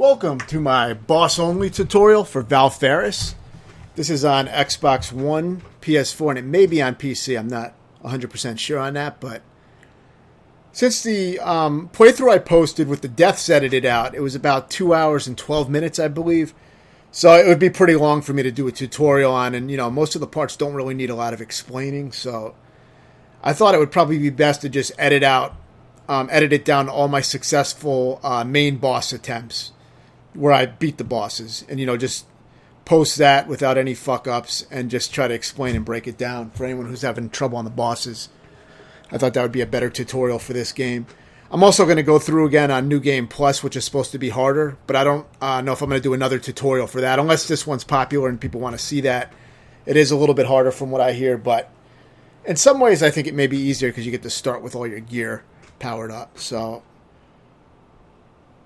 Welcome to my boss-only tutorial for Valfaris. This is on Xbox One, PS4, and it may be on PC. I'm not 100% sure on that, but since the playthrough I posted with the deaths edited out, it was about 2 hours and 12 minutes, I believe. So it would be pretty long for me to do a tutorial on, and most of the parts don't really need a lot of explaining, so I thought it would probably be best to just edit it down to all my successful main boss attempts where I beat the bosses, and just post that without any fuck-ups and just try to explain and break it down for anyone who's having trouble on the bosses. I thought that would be a better tutorial for this game. I'm also going to go through again on New Game Plus, which is supposed to be harder, but I don't know if I'm going to do another tutorial for that, unless this one's popular and people want to see that. It is a little bit harder from what I hear, but in some ways I think it may be easier because you get to start with all your gear powered up. So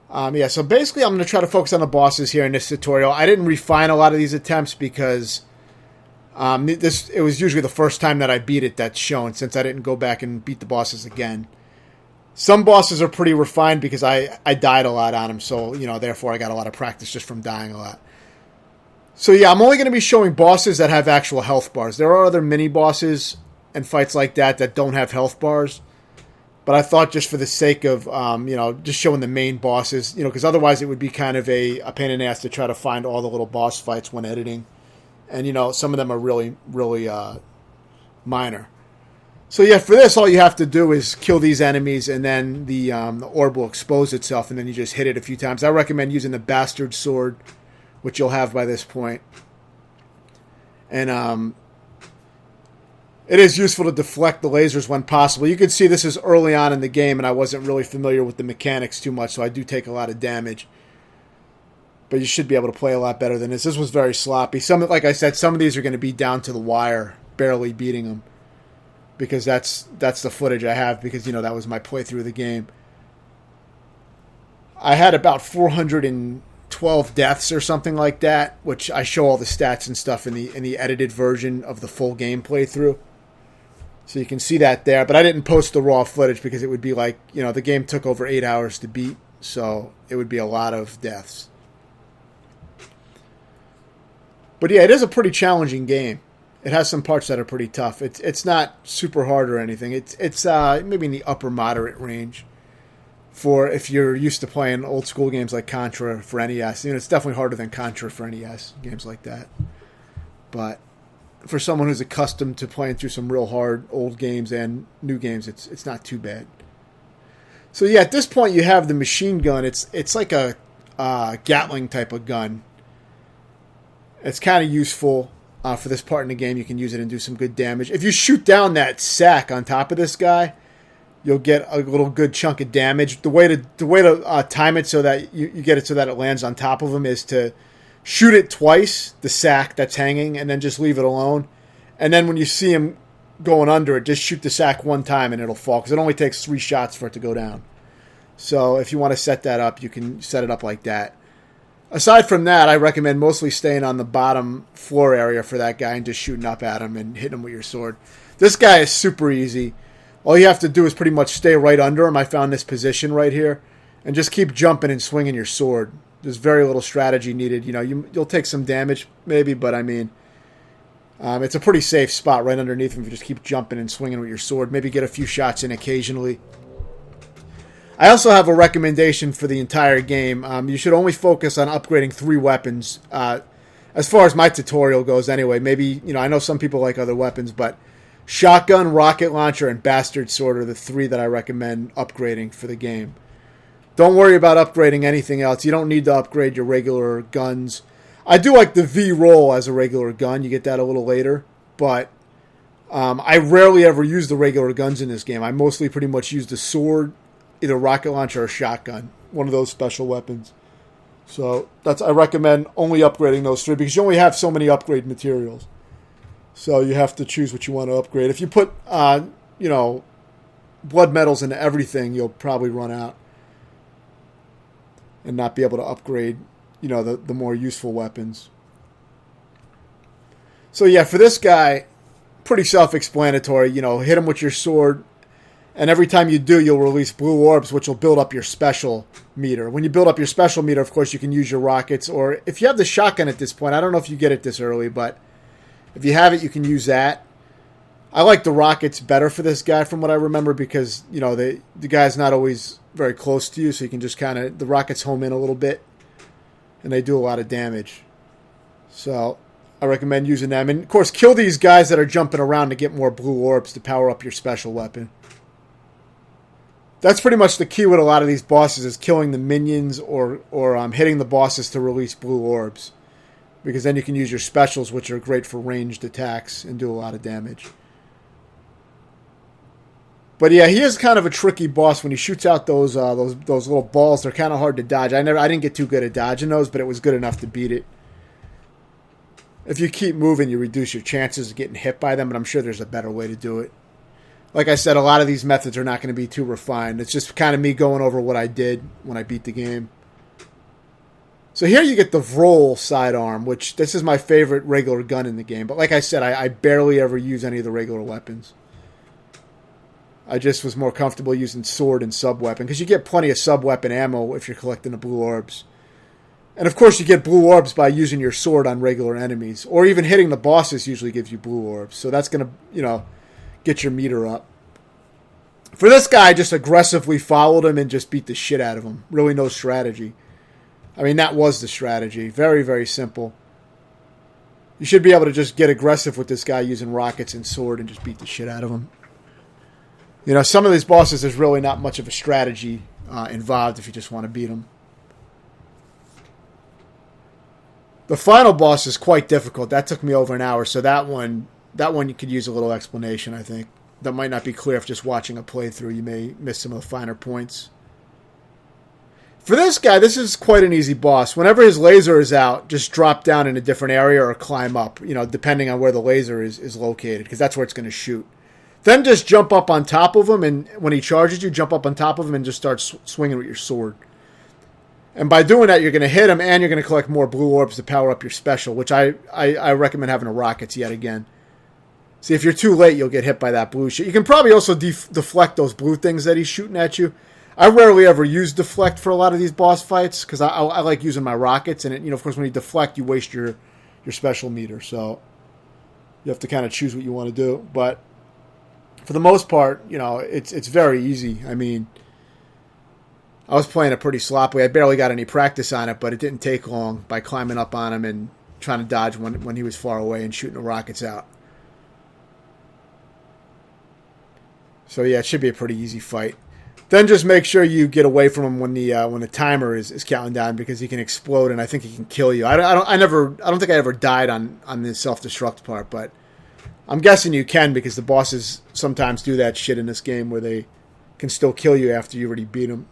so basically I'm going to try to focus on the bosses here in this tutorial. I didn't refine a lot of these attempts because it was usually the first time that I beat it that's shown, since I didn't go back and beat the bosses again. Some bosses are pretty refined because I died a lot on them, so therefore I got a lot of practice just from dying a lot. So yeah, I'm only going to be showing bosses that have actual health bars. There are other mini bosses and fights like that don't have health bars. But I thought just for the sake of, just showing the main bosses, because otherwise it would be kind of a pain in the ass to try to find all the little boss fights when editing. And, some of them are really, really minor. So, yeah, for this, all you have to do is kill these enemies, and then the orb will expose itself, and then you just hit it a few times. I recommend using the Bastard Sword, which you'll have by this point. And it is useful to deflect the lasers when possible. You can see this is early on in the game, and I wasn't really familiar with the mechanics too much, so I do take a lot of damage. But you should be able to play a lot better than this. This was very sloppy. Like I said, some of these are going to be down to the wire, barely beating them, because that's the footage I have, because that was my playthrough of the game. I had about 412 deaths or something like that, which I show all the stats and stuff in the edited version of the full game playthrough. So you can see that there, but I didn't post the raw footage because it would be like, the game took over 8 hours to beat, so it would be a lot of deaths. But yeah, it is a pretty challenging game. It has some parts that are pretty tough. It's not super hard or anything. It's maybe in the upper moderate range for if you're used to playing old school games like Contra for NES. It's definitely harder than Contra for NES, games like that. But for someone who's accustomed to playing through some real hard old games and new games, it's not too bad. So yeah, at this point you have the machine gun. It's like a Gatling type of gun. It's kind of useful for this part in the game. You can use it and do some good damage. If you shoot down that sack on top of this guy, you'll get a little good chunk of damage. The way to time it so that you get it so that it lands on top of him is to shoot it twice, the sack that's hanging, and then just leave it alone. And then when you see him going under it, just shoot the sack one time and it'll fall, because it only takes 3 shots for it to go down. So if you want to set that up, you can set it up like that. Aside from that, I recommend mostly staying on the bottom floor area for that guy and just shooting up at him and hitting him with your sword. This guy is super easy. All you have to do is pretty much stay right under him. I found this position right here. And just keep jumping and swinging your sword. There's very little strategy needed. You'll take some damage maybe, but I mean, it's a pretty safe spot right underneath him if you just keep jumping and swinging with your sword. Maybe get a few shots in occasionally. I also have a recommendation for the entire game. You should only focus on upgrading 3 weapons, as far as my tutorial goes anyway. Maybe, I know some people like other weapons, but shotgun, rocket launcher, and bastard sword are the 3 that I recommend upgrading for the game. Don't worry about upgrading anything else. You don't need to upgrade your regular guns. I do like the V-roll as a regular gun. You get that a little later. But I rarely ever use the regular guns in this game. I mostly pretty much use the sword, either rocket launcher or shotgun. One of those special weapons. So I recommend only upgrading those 3 because you only have so many upgrade materials. So you have to choose what you want to upgrade. If you put, blood medals into everything, you'll probably run out and not be able to upgrade, the more useful weapons. So yeah, for this guy, pretty self-explanatory. Hit him with your sword, And every time you do, you'll release blue orbs, which will build up your special meter. When you build up your special meter, of course, you can use your rockets. Or if you have the shotgun at this point, I don't know if you get it this early, but if you have it, you can use that. I like the rockets better for this guy from what I remember because, the guy's not always very close to you, so you can just the rockets home in a little bit, and they do a lot of damage. So I recommend using them. And, of course, kill these guys that are jumping around to get more blue orbs to power up your special weapon. That's pretty much the key with a lot of these bosses is killing the minions or hitting the bosses to release blue orbs. Because then you can use your specials, which are great for ranged attacks, and do a lot of damage. But yeah, he is kind of a tricky boss when he shoots out those little balls. They're kind of hard to dodge. I didn't get too good at dodging those, but it was good enough to beat it. If you keep moving, you reduce your chances of getting hit by them, but I'm sure there's a better way to do it. Like I said, a lot of these methods are not going to be too refined. It's just kind of me going over what I did when I beat the game. So here you get the Vroll sidearm, which this is my favorite regular gun in the game. But like I said, I barely ever use any of the regular weapons. I just was more comfortable using sword and sub-weapon, because you get plenty of sub-weapon ammo if you're collecting the blue orbs. And of course you get blue orbs by using your sword on regular enemies, or even hitting the bosses usually gives you blue orbs. So that's going to, get your meter up. For this guy, I just aggressively followed him and just beat the shit out of him. Really no strategy. I mean, that was the strategy. Very, very simple. You should be able to just get aggressive with this guy using rockets and sword and just beat the shit out of him. Some of these bosses, there's really not much of a strategy involved if you just want to beat them. The final boss is quite difficult. That took me over an hour, so that one you could use a little explanation, I think. That might not be clear if just watching a playthrough. You may miss some of the finer points. For this guy, this is quite an easy boss. Whenever his laser is out, just drop down in a different area or climb up, depending on where the laser is located, because that's where it's going to shoot. Then just jump up on top of him, and when he charges you, jump up on top of him and just start swinging with your sword. And by doing that, you're going to hit him, and you're going to collect more blue orbs to power up your special, which I recommend having the rockets yet again. See, if you're too late, you'll get hit by that blue shit. You can probably also deflect those blue things that he's shooting at you. I rarely ever use deflect for a lot of these boss fights, because I like using my rockets, and of course, when you deflect, you waste your special meter, so you have to kind of choose what you want to do, but for the most part, it's very easy. I mean, I was playing it pretty sloppily. I barely got any practice on it, but it didn't take long by climbing up on him and trying to dodge when he was far away and shooting the rockets out. So yeah, it should be a pretty easy fight. Then just make sure you get away from him when the timer is counting down, because he can explode and I think he can kill you. I don't think I ever died on the self-destruct part, but I'm guessing you can, because the bosses sometimes do that shit in this game where they can still kill you after you already beat them.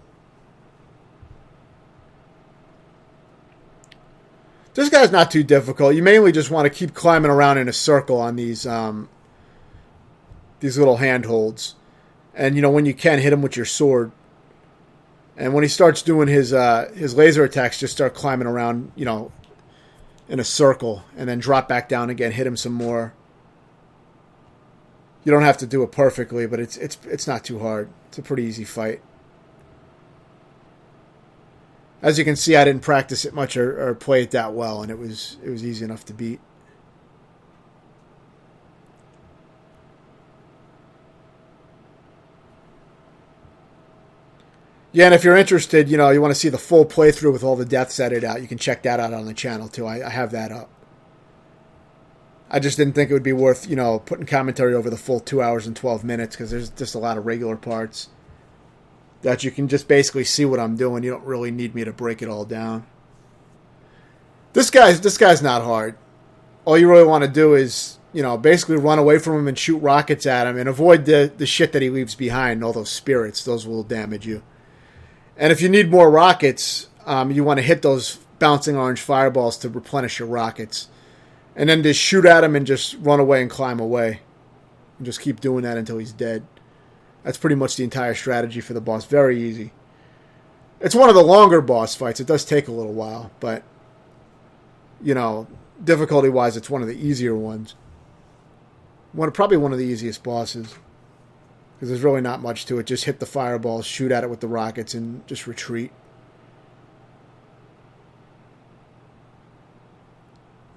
This guy's not too difficult. You mainly just want to keep climbing around in a circle on these little handholds. And, when you can, hit him with your sword. And when he starts doing his laser attacks, just start climbing around, in a circle. And then drop back down again, hit him some more. You don't have to do it perfectly, but it's not too hard. It's a pretty easy fight. As you can see, I didn't practice it much or play it that well, and it was easy enough to beat. Yeah, and if you're interested, you want to see the full playthrough with all the deaths edited out, you can check that out on the channel too. I have that up. I just didn't think it would be worth, putting commentary over the full 2 hours and 12 minutes, because there's just a lot of regular parts that you can just basically see what I'm doing. You don't really need me to break it all down. This guy's not hard. All you really want to do is, basically run away from him and shoot rockets at him and avoid the shit that he leaves behind, all those spirits. Those will damage you. And if you need more rockets, you want to hit those bouncing orange fireballs to replenish your rockets. And then just shoot at him and just run away and climb away. And just keep doing that until he's dead. That's pretty much the entire strategy for the boss. Very easy. It's one of the longer boss fights. It does take a little while, but, difficulty-wise, it's one of the easier ones. Probably one of the easiest bosses. Because there's really not much to it. Just hit the fireballs, shoot at it with the rockets, and just retreat.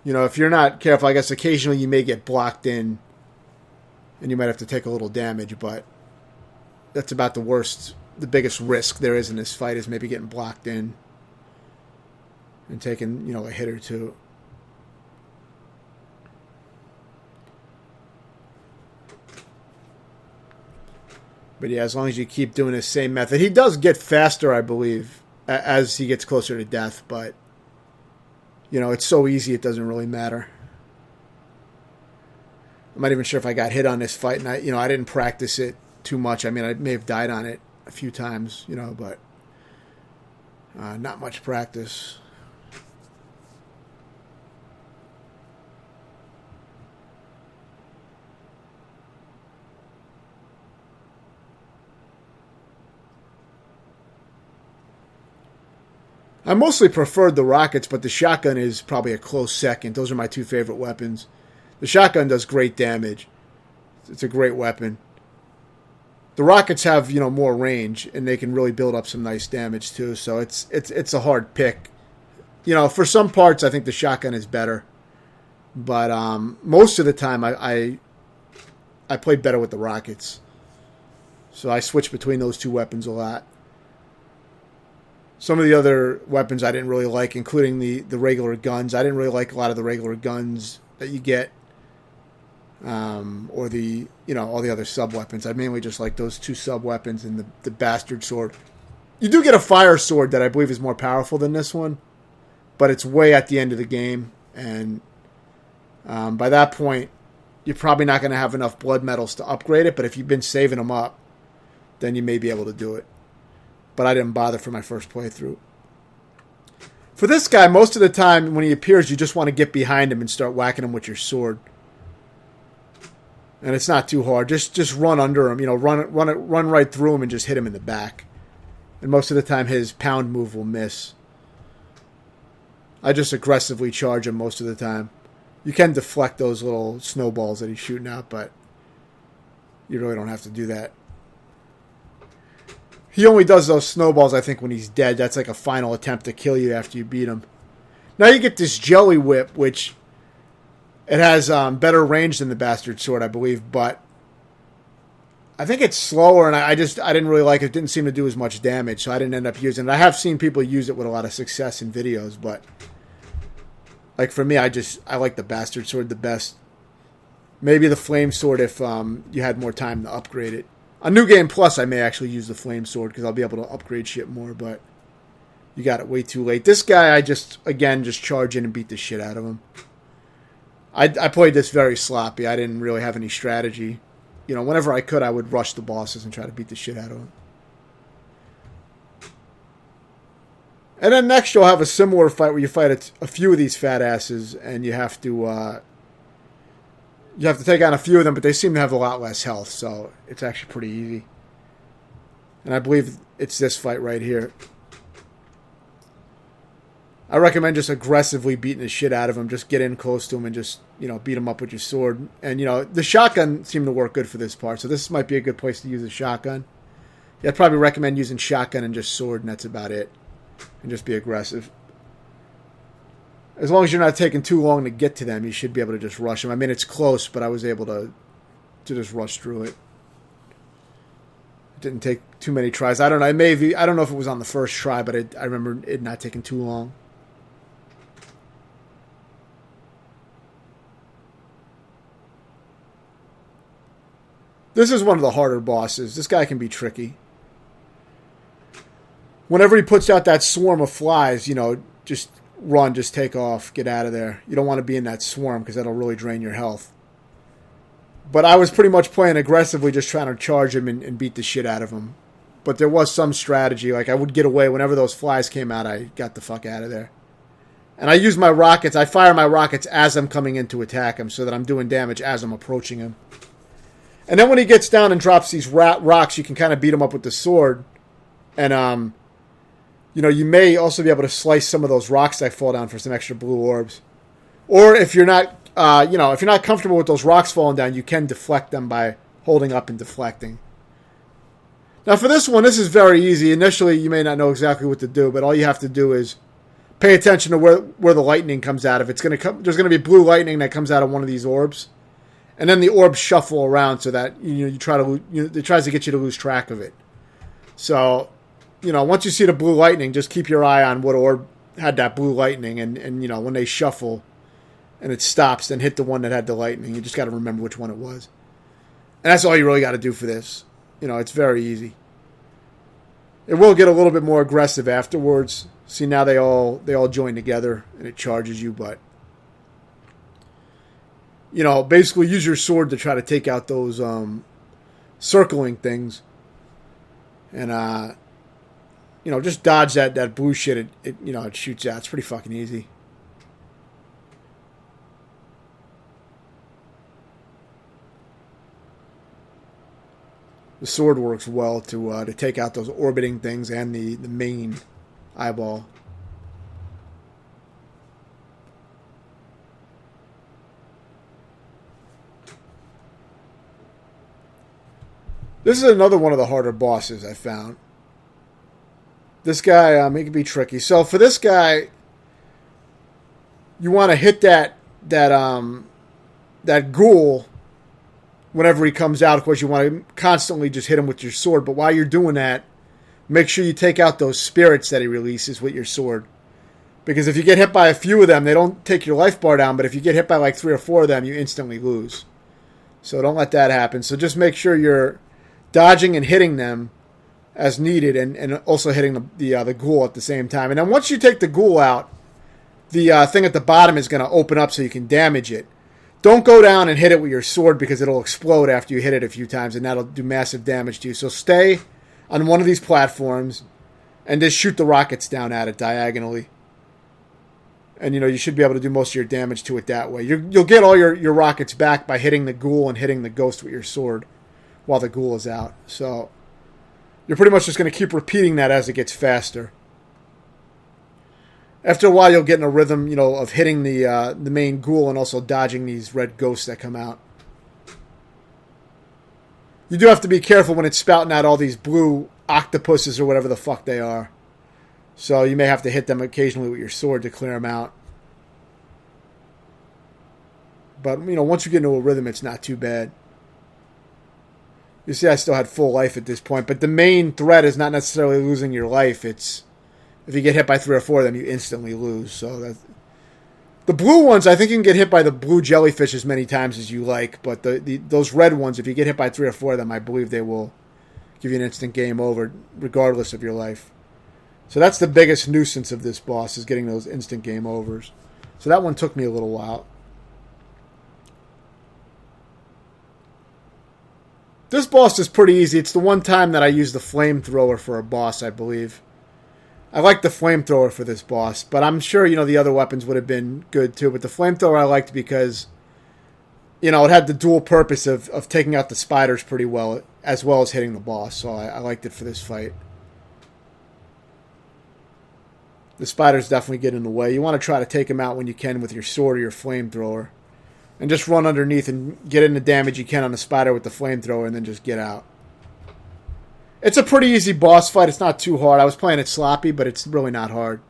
You know, if you're not careful, I guess occasionally you may get blocked in and you might have to take a little damage, but that's about the biggest risk there is in this fight is maybe getting blocked in and taking, a hit or two. But yeah, as long as you keep doing the same method. He does get faster, I believe, as he gets closer to death, but, it's so easy it doesn't really matter. I'm not even sure if I got hit on this fight, and I didn't practice it too much. I mean, I may have died on it a few times, but not much practice. I mostly preferred the rockets, but the shotgun is probably a close second. Those are my two favorite weapons. The shotgun does great damage. It's a great weapon. The rockets have, more range, and they can really build up some nice damage too. So it's a hard pick. For some parts, I think the shotgun is better, but most of the time, I played better with the rockets. So I switched between those two weapons a lot. Some of the other weapons I didn't really like, including the regular guns. I didn't really like a lot of the regular guns that you get, or the all the other sub weapons. I mainly just like those two sub weapons and the bastard sword. You do get a fire sword that I believe is more powerful than this one, but it's way at the end of the game, and by that point, you're probably not going to have enough blood medals to upgrade it. But if you've been saving them up, then you may be able to do it. But I didn't bother for my first playthrough. For this guy, most of the time when he appears, you just want to get behind him and start whacking him with your sword. And it's not too hard. Just run under him, run right through him and just hit him in the back. And most of the time his pound move will miss. I just aggressively charge him most of the time. You can deflect those little snowballs that he's shooting out, but you really don't have to do that. He only does those snowballs, I think, when he's dead. That's like a final attempt to kill you after you beat him. Now you get this jelly whip, which it has better range than the bastard sword, I believe, but I think it's slower, and I didn't really like it. It didn't seem to do as much damage, so I didn't end up using it. I have seen people use it with a lot of success in videos, but like for me, I like the bastard sword the best. Maybe the flame sword if you had more time to upgrade it. On New Game Plus, I may actually use the flame sword because I'll be able to upgrade shit more, but you got it way too late. This guy, I just charge in and beat the shit out of him. I played this very sloppy. I didn't really have any strategy. Whenever I could, I would rush the bosses and try to beat the shit out of them. And then next, you'll have a similar fight where you fight a few of these fat asses, and you have to take on a few of them, but they seem to have a lot less health, so it's actually pretty easy. And I believe it's this fight right here. I recommend just aggressively beating the shit out of him. Just get in close to him and just, beat him up with your sword. And, the shotgun seemed to work good for this part, so this might be a good place to use a shotgun. Yeah, I'd probably recommend using shotgun and just sword, and that's about it. And just be aggressive. As long as you're not taking too long to get to them, you should be able to just rush them. I mean, it's close, but I was able to just rush through it. It didn't take too many tries. I don't know. I don't know if it was on the first try, but I remember it not taking too long. This is one of the harder bosses. This guy can be tricky. Whenever he puts out that swarm of flies, just run, just take off, get out of there. You don't want to be in that swarm because that'll really drain your health. But I was pretty much playing aggressively, just trying to charge him and beat the shit out of him. But there was some strategy. Like I would get away. Whenever those flies came out, I got the fuck out of there. And I use my rockets. I fire my rockets as I'm coming in to attack him so that I'm doing damage as I'm approaching him. And then when he gets down and drops these rocks, you can kind of beat him up with the sword. And, you may also be able to slice some of those rocks that fall down for some extra blue orbs. Or if you're not, if you're not comfortable with those rocks falling down, you can deflect them by holding up and deflecting. Now for this one, this is very easy. Initially, you may not know exactly what to do, but all you have to do is pay attention to where the lightning comes out of. It's going to come. There's going to be blue lightning that comes out of one of these orbs, and then the orbs shuffle around so that you try to it tries to get you to lose track of it. So, once you see the blue lightning, just keep your eye on what orb had that blue lightning, and when they shuffle and it stops, then hit the one that had the lightning. You just got to remember which one it was, and that's all you really got to do for this. It's very easy. It will get a little bit more aggressive afterwards. See, now they all join together and it charges you, but basically use your sword to try to take out those circling things, and just dodge that blue shit. It shoots out. It's pretty fucking easy. The sword works well to take out those orbiting things and the main eyeball. This is another one of the harder bosses I found. This guy, he can be tricky. So for this guy, you want to hit that ghoul whenever he comes out. Of course, you want to constantly just hit him with your sword. But while you're doing that, make sure you take out those spirits that he releases with your sword. Because if you get hit by a few of them, they don't take your life bar down. But if you get hit by like 3 or 4 of them, you instantly lose. So don't let that happen. So just make sure you're dodging and hitting them as needed, and also hitting the ghoul at the same time. And then once you take the ghoul out, the thing at the bottom is going to open up so you can damage it. Don't go down and hit it with your sword because it'll explode after you hit it a few times, and that'll do massive damage to you. So stay on one of these platforms and just shoot the rockets down at it diagonally. And, you should be able to do most of your damage to it that way. You'll get all your rockets back by hitting the ghoul and hitting the ghost with your sword while the ghoul is out. So you're pretty much just going to keep repeating that as it gets faster. After a while, you'll get in a rhythm, of hitting the main ghoul and also dodging these red ghosts that come out. You do have to be careful when it's spouting out all these blue octopuses or whatever the fuck they are. So you may have to hit them occasionally with your sword to clear them out. But, once you get into a rhythm, it's not too bad. You see, I still had full life at this point. But the main threat is not necessarily losing your life. It's if you get hit by 3 or 4 of them, you instantly lose. So the blue ones, I think you can get hit by the blue jellyfish as many times as you like. But those red ones, if you get hit by 3 or 4 of them, I believe they will give you an instant game over, regardless of your life. So that's the biggest nuisance of this boss, is getting those instant game overs. So that one took me a little while. This boss is pretty easy. It's the one time that I used the flamethrower for a boss, I believe. I like the flamethrower for this boss, but I'm sure, the other weapons would have been good too. But the flamethrower I liked because, it had the dual purpose of taking out the spiders pretty well as hitting the boss. So I liked it for this fight. The spiders definitely get in the way. You want to try to take them out when you can with your sword or your flamethrower. And just run underneath and get in the damage you can on the spider with the flamethrower and then just get out. It's a pretty easy boss fight. It's not too hard. I was playing it sloppy, but it's really not hard.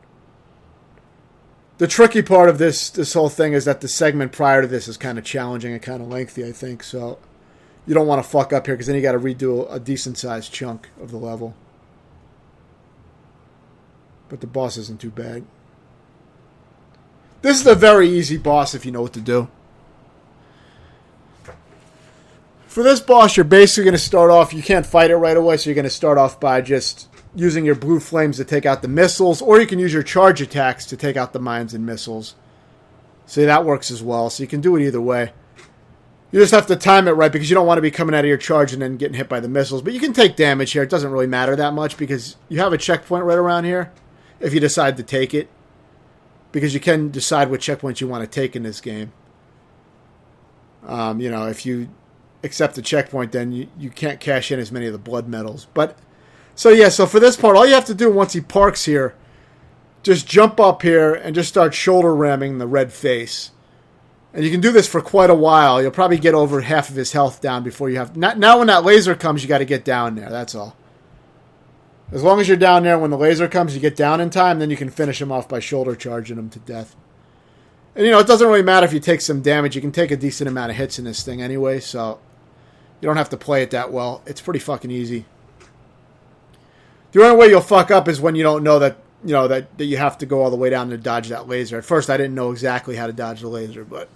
The tricky part of this whole thing is that the segment prior to this is kind of challenging and kind of lengthy, I think. So you don't want to fuck up here because then you got to redo a decent-sized chunk of the level. But the boss isn't too bad. This is a very easy boss if you know what to do. For this boss, you're basically going to start off, you can't fight it right away, so you're going to start off by just using your blue flames to take out the missiles, or you can use your charge attacks to take out the mines and missiles. See, that works as well, so you can do it either way. You just have to time it right, because you don't want to be coming out of your charge and then getting hit by the missiles. But you can take damage here. It doesn't really matter that much, because you have a checkpoint right around here, if you decide to take it. Because you can decide what checkpoints you want to take in this game. If you accept the checkpoint, then you can't cash in as many of the blood medals. So for this part, all you have to do once he parks here, just jump up here and just start shoulder ramming the red face. And you can do this for quite a while. You'll probably get over half of his health down before you have... Now when that laser comes, you got to get down there, that's all. As long as you're down there when the laser comes, you get down in time, then you can finish him off by shoulder charging him to death. And, it doesn't really matter if you take some damage. You can take a decent amount of hits in this thing anyway, so you don't have to play it that well. It's pretty fucking easy. The only way you'll fuck up is when you don't know that, that you have to go all the way down to dodge that laser. At first, I didn't know exactly how to dodge the laser, but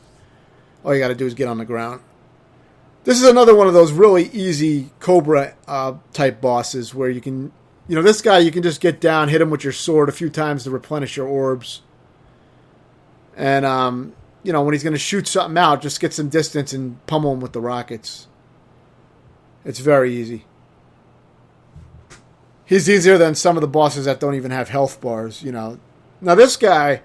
all you got to do is get on the ground. This is another one of those really easy Cobra type bosses where you can... this guy, you can just get down, hit him with your sword a few times to replenish your orbs. And, when he's going to shoot something out, just get some distance and pummel him with the rockets. It's very easy. He's easier than some of the bosses that don't even have health bars, Now, this guy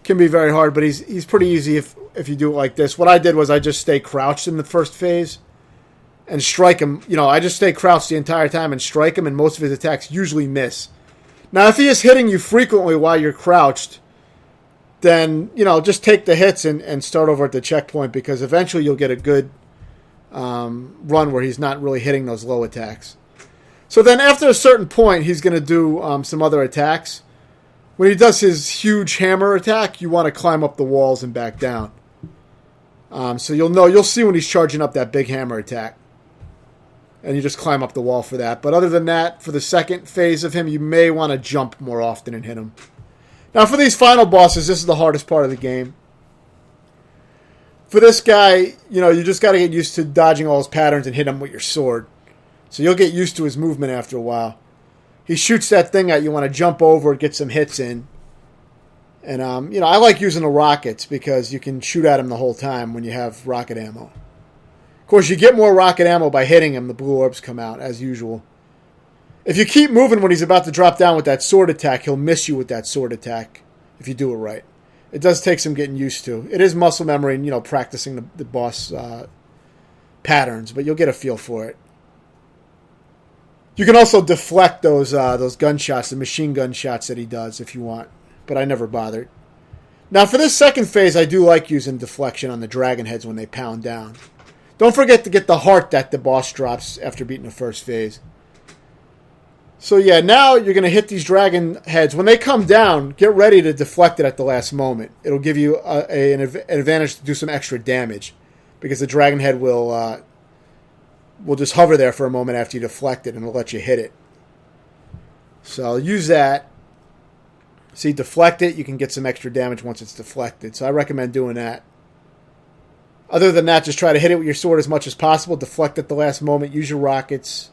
can be very hard, but he's pretty easy if you do it like this. What I did was I just stay crouched in the first phase and strike him. I just stay crouched the entire time and strike him, and most of his attacks usually miss. Now, if he is hitting you frequently while you're crouched, then, just take the hits and start over at the checkpoint, because eventually you'll get a good run where he's not really hitting those low attacks. So then after a certain point, he's going to do some other attacks. When he does his huge hammer attack, you want to climb up the walls and back down. So you'll see when he's charging up that big hammer attack. And you just climb up the wall for that. But other than that, for the second phase of him, you may want to jump more often and hit him. Now, for these final bosses, this is the hardest part of the game. For this guy, you just got to get used to dodging all his patterns and hit him with your sword. So you'll get used to his movement after a while. He shoots that thing at you, want to jump over, get some hits in. And, I like using the rockets because you can shoot at him the whole time when you have rocket ammo. Of course, you get more rocket ammo by hitting him. The blue orbs come out, as usual. If you keep moving when he's about to drop down with that sword attack, he'll miss you with that sword attack if you do it right. It does take some getting used to. It is muscle memory and, practicing the boss patterns, but you'll get a feel for it. You can also deflect those gunshots, the machine gun shots that he does if you want, but I never bothered. Now, for this second phase, I do like using deflection on the dragon heads when they pound down. Don't forget to get the heart that the boss drops after beating the first phase. So yeah, now you're going to hit these dragon heads. When they come down, get ready to deflect it at the last moment. It'll give you an advantage to do some extra damage, because the dragon head will just hover there for a moment after you deflect it, and it'll let you hit it. So use that. See, deflect it, you can get some extra damage once it's deflected. So I recommend doing that. Other than that, just try to hit it with your sword as much as possible. Deflect at the last moment. Use your rockets.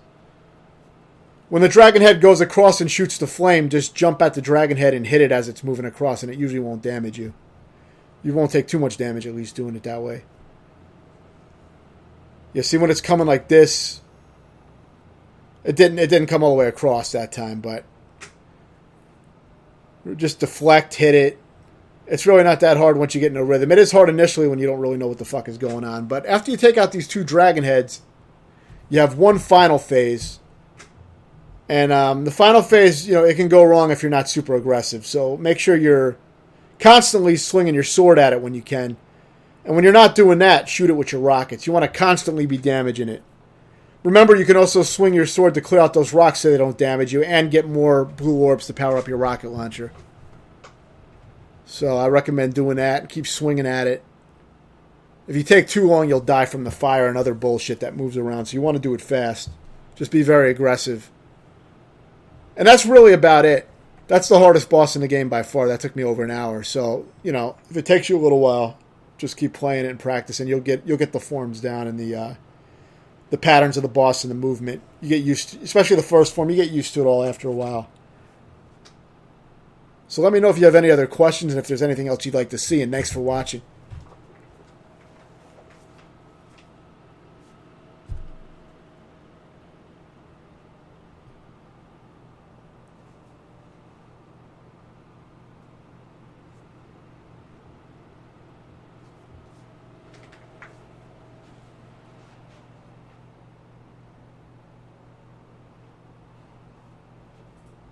When the dragon head goes across and shoots the flame, just jump at the dragon head and hit it as it's moving across, and it usually won't damage you. You won't take too much damage, at least, doing it that way. You see when it's coming like this, it didn't come all the way across that time, but just deflect, hit it. It's really not that hard once you get in a rhythm. It is hard initially when you don't really know what the fuck is going on, but after you take out these two dragon heads, you have one final phase. And the final phase, it can go wrong if you're not super aggressive. So make sure you're constantly swinging your sword at it when you can. And when you're not doing that, shoot it with your rockets. You want to constantly be damaging it. Remember, you can also swing your sword to clear out those rocks so they don't damage you, and get more blue orbs to power up your rocket launcher. So I recommend doing that and keep swinging at it. If you take too long, you'll die from the fire and other bullshit that moves around. So you want to do it fast. Just be very aggressive. And that's really about it. That's the hardest boss in the game by far. That took me over an hour. So, if it takes you a little while, just keep playing it and practicing. You'll get the forms down and the patterns of the boss and the movement. You get used to, especially the first form, you get used to it all after a while. So let me know if you have any other questions and if there's anything else you'd like to see, and thanks for watching.